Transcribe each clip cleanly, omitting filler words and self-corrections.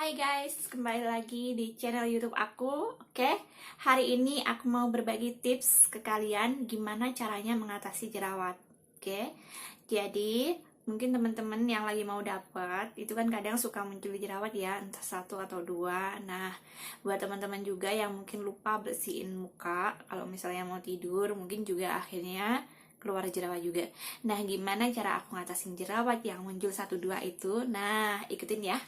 Hai guys, kembali lagi di channel YouTube aku. Oke, hari ini aku mau berbagi tips ke kalian gimana caranya mengatasi jerawat. Oke, jadi mungkin teman-teman yang lagi mau dapat itu kan kadang suka muncul jerawat ya, entah satu atau dua. Nah, buat teman-teman juga yang mungkin lupa bersihin muka, kalau misalnya mau tidur, mungkin juga akhirnya keluar jerawat juga. Nah, gimana cara aku ngatasin jerawat yang muncul satu dua itu? Nah, ikutin ya.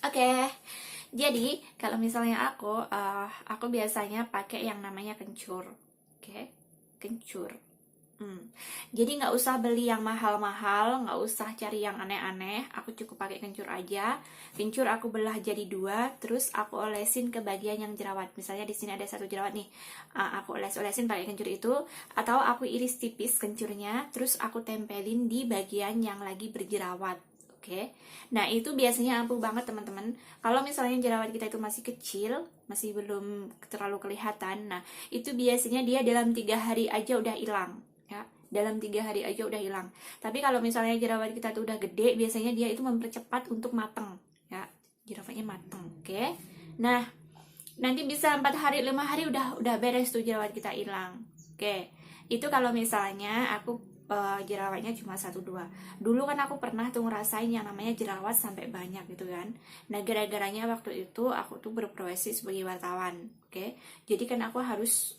Oke, jadi kalau misalnya aku biasanya pakai yang namanya kencur. Oke, kencur. Jadi nggak usah beli yang mahal-mahal, nggak usah cari yang aneh-aneh. Aku cukup pakai kencur aja. Kencur aku belah jadi dua, terus aku olesin ke bagian yang jerawat. Misalnya di sini ada satu jerawat nih, aku oles-olesin pakai kencur itu, atau aku iris tipis kencurnya, terus aku tempelin di bagian yang lagi berjerawat. Oke, nah itu biasanya ampuh banget teman-teman. Kalau misalnya jerawat kita itu masih kecil, masih belum terlalu kelihatan, nah itu biasanya dia dalam 3 hari aja udah hilang. Ya, dalam 3 hari aja udah hilang. Tapi kalau misalnya jerawat kita tuh udah gede, biasanya dia itu mempercepat untuk mateng. Ya, jerawatnya mateng. Oke, nah nanti bisa 4 hari, 5 hari udah beres tuh jerawat kita hilang. Oke, itu kalau misalnya aku jerawatnya cuma 1-2. Dulu kan aku pernah tuh ngerasain yang namanya jerawat sampai banyak gitu kan. Nah, gara-garanya waktu itu aku tuh berprofesi sebagai wartawan. Oke, jadi kan aku harus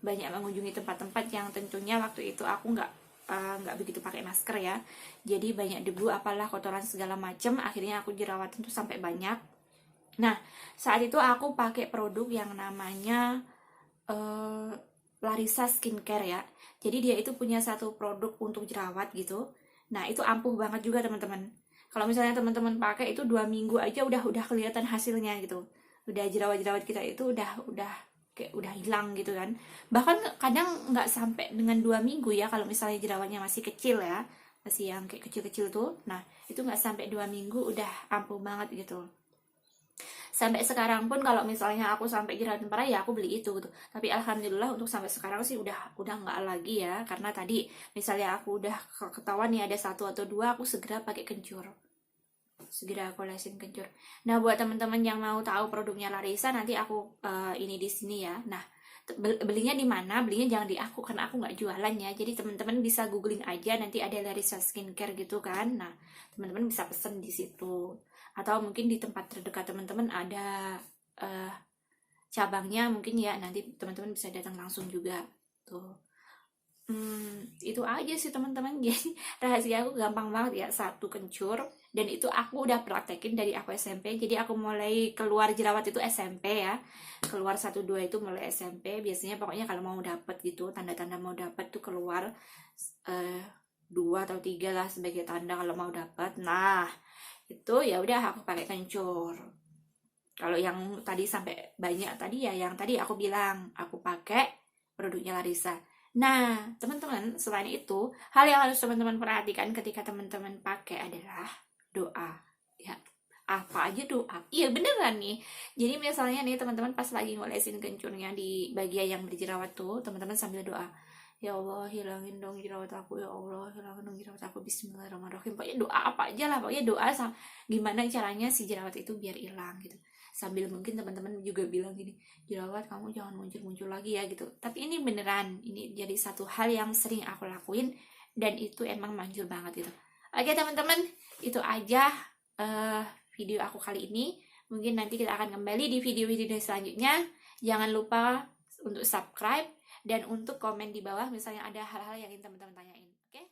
banyak mengunjungi tempat-tempat yang tentunya waktu itu aku nggak begitu pakai masker ya. Jadi banyak debu, apalah kotoran segala macem. Akhirnya aku jerawatan tuh sampai banyak. Nah, saat itu aku pakai produk yang namanya Larissa Skincare ya. Jadi dia itu punya satu produk untuk jerawat gitu. Nah, itu ampuh banget juga teman-teman. Kalau misalnya teman-teman pakai itu 2 minggu aja udah kelihatan hasilnya gitu. Udah jerawat-jerawat kita itu udah kayak udah hilang gitu kan. Bahkan kadang nggak sampai dengan 2 minggu ya kalau misalnya jerawatnya masih kecil ya. Masih yang kayak kecil-kecil tuh. Nah, itu nggak sampai 2 minggu udah ampuh banget gitu. Sampai sekarang pun kalau misalnya aku sampai jerawatan parah ya aku beli itu gitu. Tapi alhamdulillah untuk sampai sekarang sih udah nggak lagi ya, karena tadi misalnya aku udah ketahuan nih ada satu atau dua, aku segera pakai kencur, segera aku lesin kencur. Nah, buat teman-teman yang mau tahu produknya Larissa, nanti aku ini di sini ya. Nah, belinya di mana? Belinya jangan di aku karena aku nggak jualan ya. Jadi teman-teman bisa googling aja, nanti ada Larissa Skincare gitu kan. Nah, teman-teman bisa pesen di situ. Atau mungkin di tempat terdekat teman-teman ada cabangnya mungkin ya. Nanti teman-teman bisa datang langsung juga tuh. Itu aja sih teman-teman. Jadi rahasia aku gampang banget ya, satu kencur, dan itu aku udah praktekin dari aku SMP. Jadi aku mulai keluar jerawat itu SMP ya, keluar 1-2 itu mulai SMP. Biasanya pokoknya kalau mau dapet gitu, tanda-tanda mau dapet tuh keluar 2 atau 3 lah sebagai tanda kalau mau dapet. Nah, itu ya udah aku pakai kencur. Kalau yang tadi sampai banyak tadi ya, yang tadi aku bilang aku pakai produknya Larissa. Nah, teman-teman, selain itu, hal yang harus teman-teman perhatikan ketika teman-teman pakai adalah doa. Ya, apa aja doa? Iya, beneran nih. Jadi misalnya nih teman-teman pas lagi ngolesin kencurnya di bagian yang berjerawat tuh, teman-teman sambil doa. Ya Allah, hilangin dong jerawat aku. Ya Allah, hilangin dong jerawat aku. Bismillahirrahmanirrahim. Pokoknya doa apa aja lah. Pokoknya doa sama gimana caranya si jerawat itu biar hilang gitu. Sambil mungkin teman-teman juga bilang gini, jerawat kamu jangan muncul-muncul lagi ya gitu. Tapi ini beneran, ini jadi satu hal yang sering aku lakuin dan itu emang manjur banget gitu. Oke teman-teman, itu aja video aku kali ini. Mungkin nanti kita akan kembali di video-video selanjutnya. Jangan lupa untuk subscribe dan untuk komen di bawah misalnya ada hal-hal yang ingin teman-teman tanyain. Oke?